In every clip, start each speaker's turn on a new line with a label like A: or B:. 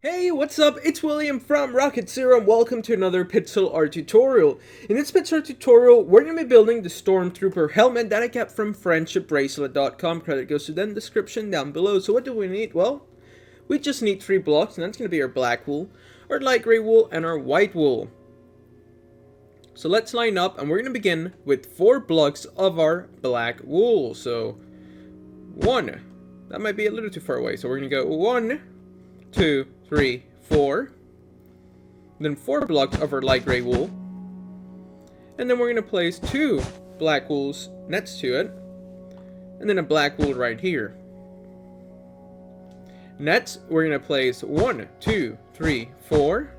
A: Hey, what's up? It's William from Rocket Zero and welcome to another pixel art tutorial. In this pixel art tutorial, we're going to be building the Stormtrooper helmet that I got from friendshipbracelet.com. Credit goes to the description down below. So what do we need? Well, we just need 3 blocks, and that's going to be our black wool, our light gray wool, and our white wool. So let's line up, and we're going to begin with 4 blocks of our black wool. So, 1. That might be a little too far away. So we're going to go 1, 2, 3, 4. Then 4 blocks of our light gray wool. And then we're going to place 2 black wools next to it. And then a black wool right here. Next, we're going to place 1, 2, 3, 4.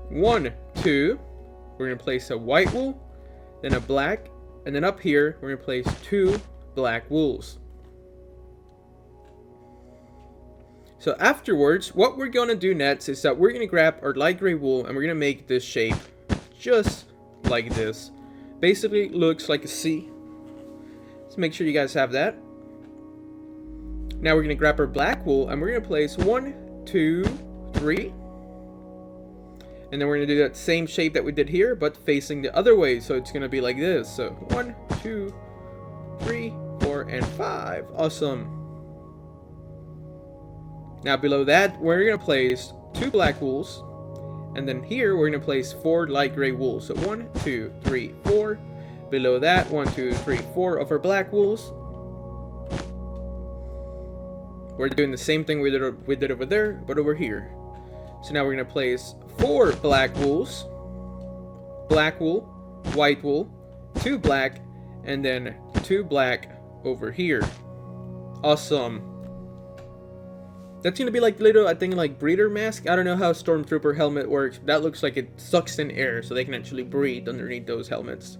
A: 1, 2. We're going to place a white wool, then a black, and then up here, we're going to place 2 black wools. So afterwards, what we're going to do next is that we're going to grab our light gray wool and we're going to make this shape just like this. Basically, looks like a C. Let's make sure you guys have that. Now we're going to grab our black wool and we're going to place 1, 2, 3. And then we're going to do that same shape that we did here, but facing the other way. So it's going to be like this. So 1, 2, 3, 4, and 5. Awesome. Now below that, we're going to place 2 black wools. And then here, we're going to place 4 light gray wools. So 1, 2, 3, 4. Below that, 1, 2, 3, 4 of our black wools. We're doing the same thing we did over there, but over here. So now we're going to place 4 black wools. Black wool, white wool, 2 black, and then 2 black over here. Awesome. That's gonna be like little, I think, like breather mask. I don't know how Stormtrooper helmet works. That looks like it sucks in air, so they can actually breathe underneath those helmets.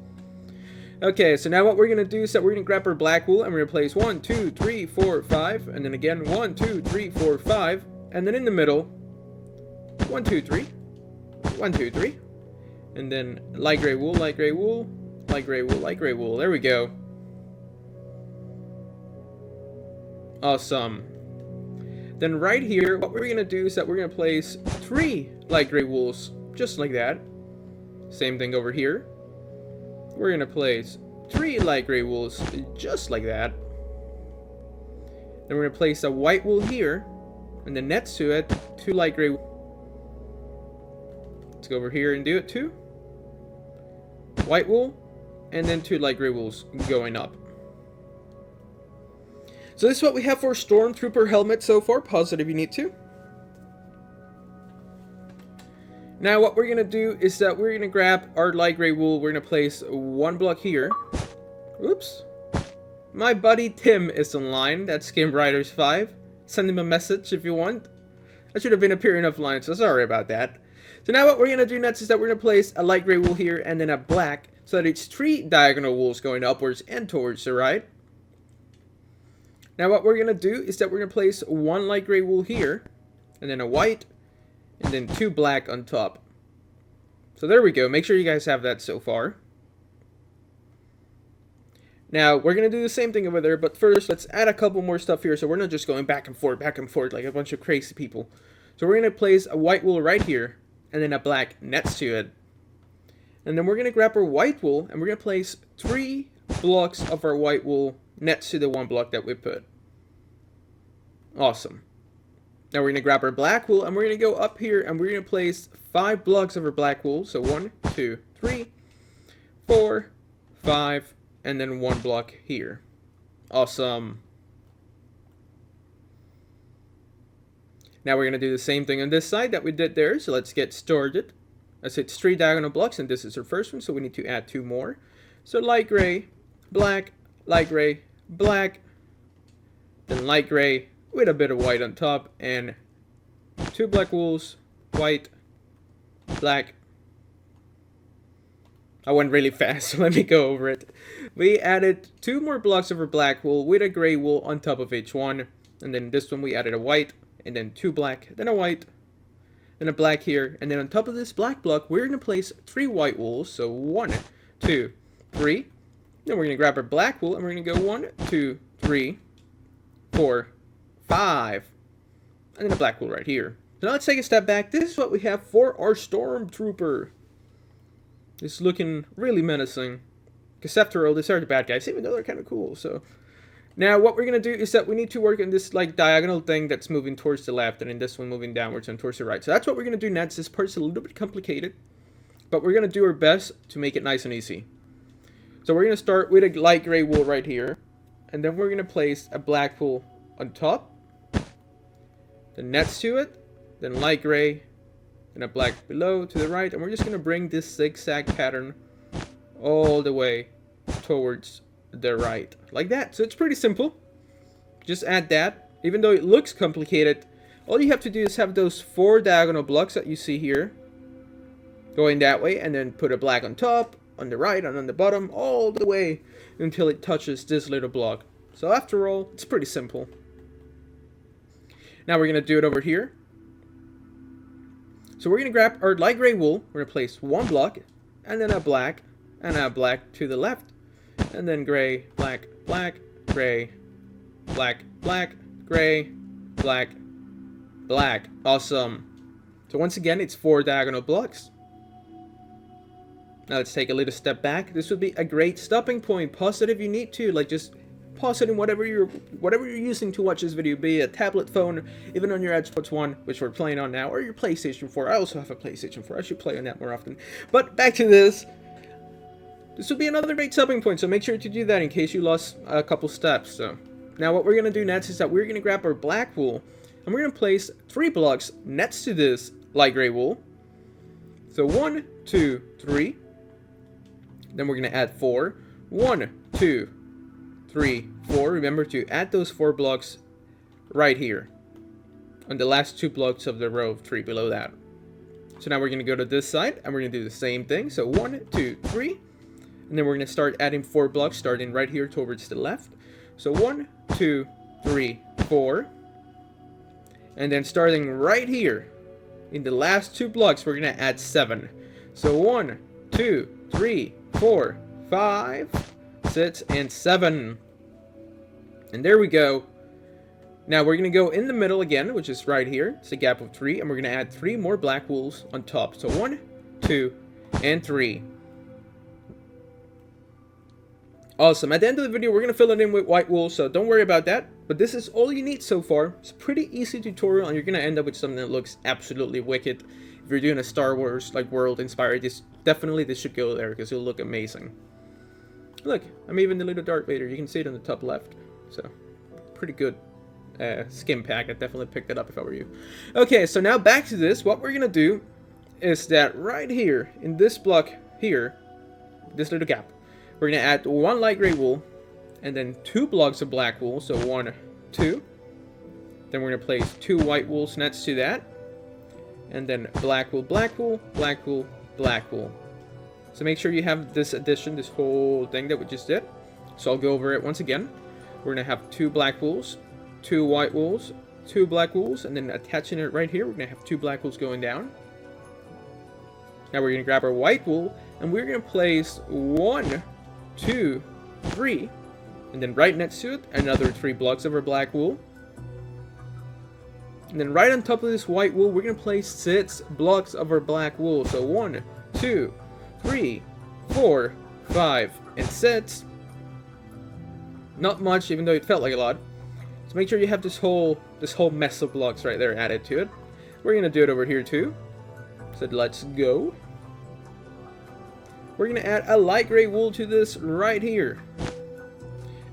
A: Okay, so now what we're gonna do is that we're gonna grab our black wool and we're gonna place 1, 2, 3, 4, 5, and then again 1, 2, 3, 4, 5, and then in the middle 1, 2, 3, 1, 2, 3, and then light gray wool, light gray wool, light gray wool, light gray wool. There we go. Awesome. Then right here, what we're going to do is that we're going to place 3 light gray wools, just like that. Same thing over here. We're going to place 3 light gray wools, just like that. Then we're going to place a white wool here, and then next to it, 2 light gray. Let's go over here and do it too. White wool, and then 2 light gray wools going up. So this is what we have for Stormtrooper helmet so far. Pause it if you need to. Now what we're going to do is that we're going to grab our light gray wool. We're going to place 1 block here. Oops. My buddy Tim is online. That's Game Riders 5. Send him a message if you want. I should have been appearing offline, so sorry about that. So now what we're going to do next is that we're going to place a light gray wool here and then a black, so that it's 3 diagonal wools going upwards and towards the right. Now what we're going to do is that we're going to place 1 light gray wool here, and then a white, and then 2 black on top. So there we go. Make sure you guys have that so far. Now we're going to do the same thing over there, but first let's add a couple more stuff here so we're not just going back and forth like a bunch of crazy people. So we're going to place a white wool right here, and then a black next to it. And then we're going to grab our white wool, and we're going to place 3 blocks of our white wool next to the 1 block that we put. Awesome. Now we're going to grab our black wool and we're going to go up here and we're going to place 5 blocks of our black wool. So 1, 2, 3, 4, 5, and then 1 block here. Awesome. Now we're going to do the same thing on this side that we did there. So let's get started. As it's 3 diagonal blocks and this is our first one, so we need to add 2 more. So light gray, black, light gray, black, then light gray with a bit of white on top, and 2 black wools, white, black. I went really fast, so let me go over it. We added 2 more blocks of our black wool with a gray wool on top of each one, and then this one we added a white, and then 2 black, then a white, then a black here, and then on top of this black block we're going to place 3 white wools. So 1, 2, 3. Then we're going to grab our black wool and we're going to go 1, 2, 3, 4, 5. and then a black wool right here. So now let's take a step back. This is what we have for our Stormtrooper. It's looking really menacing. Because after all, these are the bad guys, even though they're kind of cool. So now what we're going to do is that we need to work on this like diagonal thing that's moving towards the left, and then this one moving downwards and towards the right. So that's what we're going to do next. This part's a little bit complicated, but we're going to do our best to make it nice and easy. So we're going to start with a light gray wool right here, and then we're going to place a black wool on top, then next to it, then light gray, and a black below to the right, and we're just going to bring this zigzag pattern all the way towards the right, like that. So it's pretty simple. Just add that. Even though it looks complicated, all you have to do is have those 4 diagonal blocks that you see here going that way, and then put a black on top, on the right, and on the bottom, all the way until it touches this little block. So after all, it's pretty simple. Now we're going to do it over here. So we're going to grab our light gray wool. We're going to place 1 block, and then a black, and a black to the left, and then gray, black, black, gray, black, black, gray, black, black. Awesome. So once again, it's 4 diagonal blocks. Now let's take a little step back. This would be a great stopping point. Pause it if you need to. Like, just pause it in whatever you're using to watch this video, be it a tablet, phone, even on your Xbox One, which we're playing on now, or your PlayStation 4. I also have a PlayStation 4. I should play on that more often. But back to this. This would be another great stopping point, so make sure to do that in case you lost a couple steps. So now what we're going to do next is that we're going to grab our black wool, and we're going to place 3 blocks next to this light gray wool. So 1, 2, 3. Then we're going to add 4. 1, 2, 3, 4. Remember to add those 4 blocks right here on the last 2 blocks of the row of 3 below that. So now we're going to go to this side, and we're going to do the same thing. So 1, 2, 3. And then we're going to start adding 4 blocks, starting right here towards the left. So 1, 2, 3, 4. And then starting right here, in the last 2 blocks, we're going to add 7. So 1, 2, 3, 4, 5, 6, and 7. And there we go. Now we're going to go in the middle again, which is right here. It's a gap of 3. And we're going to add 3 more black wools on top. So 1, 2, and 3. Awesome. At the end of the video, we're going to fill it in with white wool, so don't worry about that. But this is all you need so far. It's a pretty easy tutorial, and you're going to end up with something that looks absolutely wicked. If you're doing a Star Wars like world inspired, this should go there because it'll look amazing. Look, I'm even the little Darth Vader. You can see it on the top left. So, pretty good skin pack. I definitely picked it up if I were you. Okay, so now back to this. What we're going to do is that right here, in this block here, this little gap, we're going to add 1 light gray wool, and then 2 blocks of black wool, so 1, 2. Then we're going to place 2 white wools next to that, and then black wool, black wool, black wool, black wool. So make sure you have this addition, this whole thing that we just did. So I'll go over it once again. We're going to have 2 black wools, 2 white wools, 2 black wools, and then attaching it right here, we're going to have 2 black wools going down. Now we're going to grab our white wool, and we're going to place 1, 2, 3, and then right next to it, another 3 blocks of our black wool. And then right on top of this white wool, we're going to place 6 blocks of our black wool. So 1, 2, 3, 4, 5, and 6. Not much, even though it felt like a lot. So make sure you have this whole mess of blocks right there added to it. We're going to do it over here too. So let's go. We're going to add a light gray wool to this right here.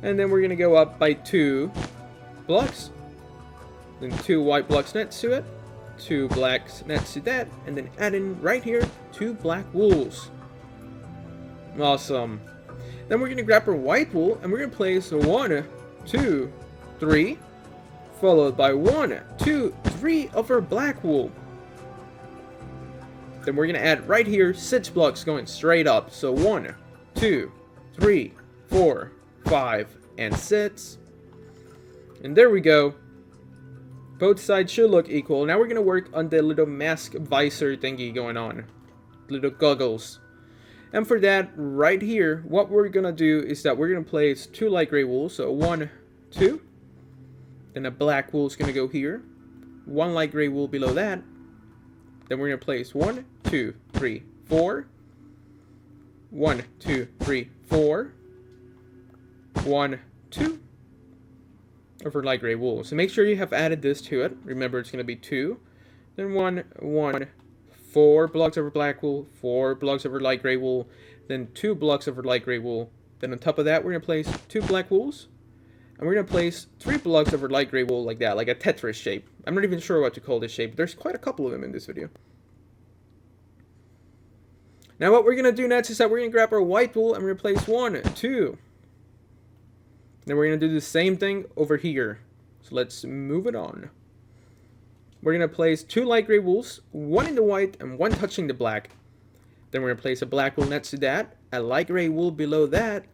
A: And then we're going to go up by 2 blocks. Then 2 white blocks next to it. 2 blacks next to that. And then add in right here 2 black wools. Awesome. Then we're going to grab our white wool and we're going to place 1, 2, 3. Followed by 1, 2, 3 of our black wool. Then we're going to add right here 6 blocks going straight up. So 1, 2, 3, 4, 5, and 6. And there we go. Both sides should look equal. Now we're going to work on the little mask visor thingy going on. Little goggles. And for that, right here, what we're going to do is that we're going to place 2 light gray wools. So 1, 2. Then a black wool is going to go here. one light gray wool below that. Then we're going to place 1, 2, 3, 4. 1, 2, 3, 4. 1, 2. Over light gray wool. So make sure you have added this to it. Remember, it's going to be 2. Then 1, 1, 4 blocks over black wool, 4 blocks over light gray wool, then 2 blocks over light gray wool. Then on top of that, we're going to place 2 black wools. And we're going to place 3 blocks over light gray wool like that, like a Tetris shape. I'm not even sure what to call this shape. There's quite a couple of them in this video. Now what we're going to do next is that we're going to grab our white wool and we're going to place 1, 2. Then we're going to do the same thing over here. So let's move it on. We're going to place 2 light gray wools, 1 in the white and 1 touching the black. Then we're going to place a black wool next to that, a light gray wool below that,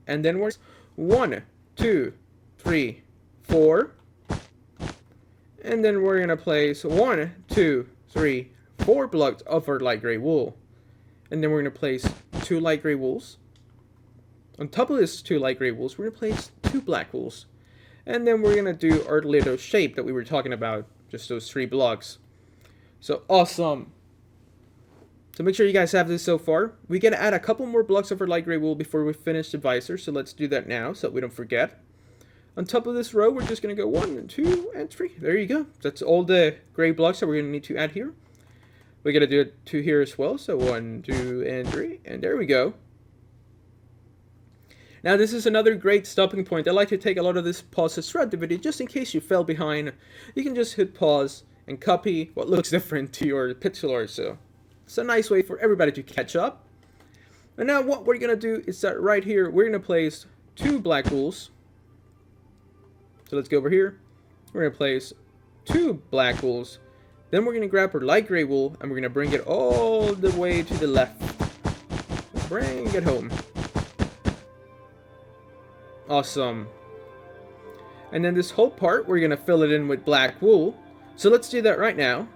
A: and then we're 1, 2, 3, 4. And then we're going to place 1, 2, 3, 4 blocks of our light gray wool. And then we're going to place 2 light gray wools. On top of this 2 light gray wools, we're going to place 2 black wools. And then we're going to do our little shape that we were talking about. Just those 3 blocks. So awesome. So make sure you guys have this so far. We gotta add a couple more blocks of our light gray wool before we finish the visor. So let's do that now so we don't forget. On top of this row, we're just gonna go 1, 2, and 3. There you go. That's all the gray blocks that we're gonna need to add here. We gotta do it to here as well. So 1, 2, and 3. And there we go. Now this is another great stopping point. I like to take a lot of this pauses throughout the video just in case you fell behind. You can just hit pause and copy what looks different to your pixel art. So it's a nice way for everybody to catch up. And now what we're going to do is that right here we're going to place 2 black wools. So let's go over here. We're going to place 2 black wools. Then we're going to grab our light gray wool and we're going to bring it all the way to the left. Bring it home. Awesome. And then this whole part, we're going to fill it in with black wool. So let's do that right now.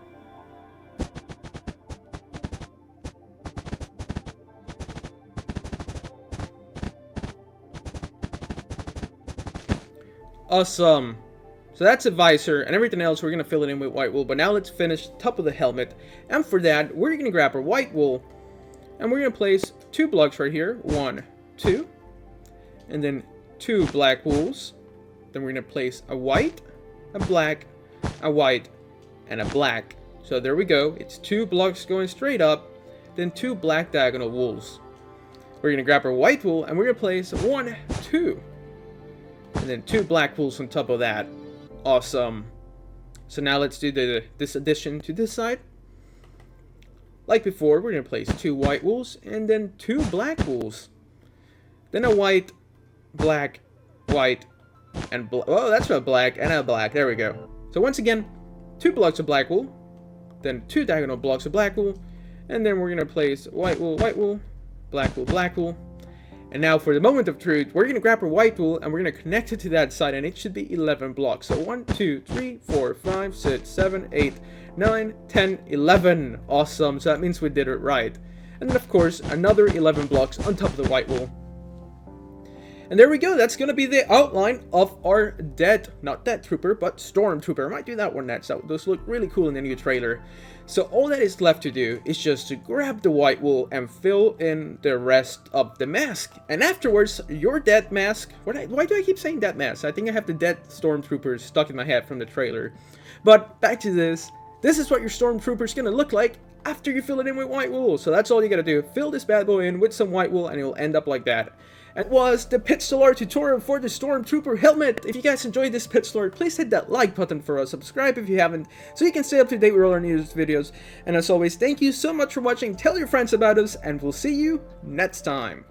A: Awesome. So that's a visor, and everything else we're going to fill it in with white wool. But now let's finish the top of the helmet. And for that, we're going to grab our white wool. And we're going to place 2 blocks right here. 1, 2. And then 2 black wools. Then we're going to place a white, a black, a white, and a black. So there we go. It's 2 blocks going straight up, then 2 black diagonal wools. We're going to grab our white wool and we're going to place 1, 2. And then 2 black wools on top of that. Awesome. So now let's do this addition to this side. Like before, we're going to place 2 white wools and then 2 black wools. Then a white, black, white, and oh, that's a black and a black. There we go. So once again, 2 blocks of black wool, then 2 diagonal blocks of black wool, and then we're going to place white wool, black wool, black wool. And now for the moment of truth, we're going to grab our white wool and we're going to connect it to that side, and it should be 11 blocks. So 1, 2, 3, 4, 5, 6, 7, 8, 9, 10, 11. Awesome. So that means we did it right. And then of course, another 11 blocks on top of the white wool. And there we go. That's going to be the outline of our not Death Trooper, but Stormtrooper. I might do that one next. Those look really cool in the new trailer. So all that is left to do is just to grab the white wool and fill in the rest of the mask. And afterwards, your dead mask. Why do I keep saying dead mask? I think I have the dead Stormtroopers stuck in my head from the trailer. But back to this. This is what your Stormtrooper is going to look like after you fill it in with white wool. So that's all you got to do. Fill this bad boy in with some white wool and it will end up like that. And was the pixel art tutorial for the Stormtrooper helmet. If you guys enjoyed this pixel art, please hit that like button for us, subscribe if you haven't, so you can stay up to date with all our newest videos. And as always, thank you so much for watching, tell your friends about us, and we'll see you next time.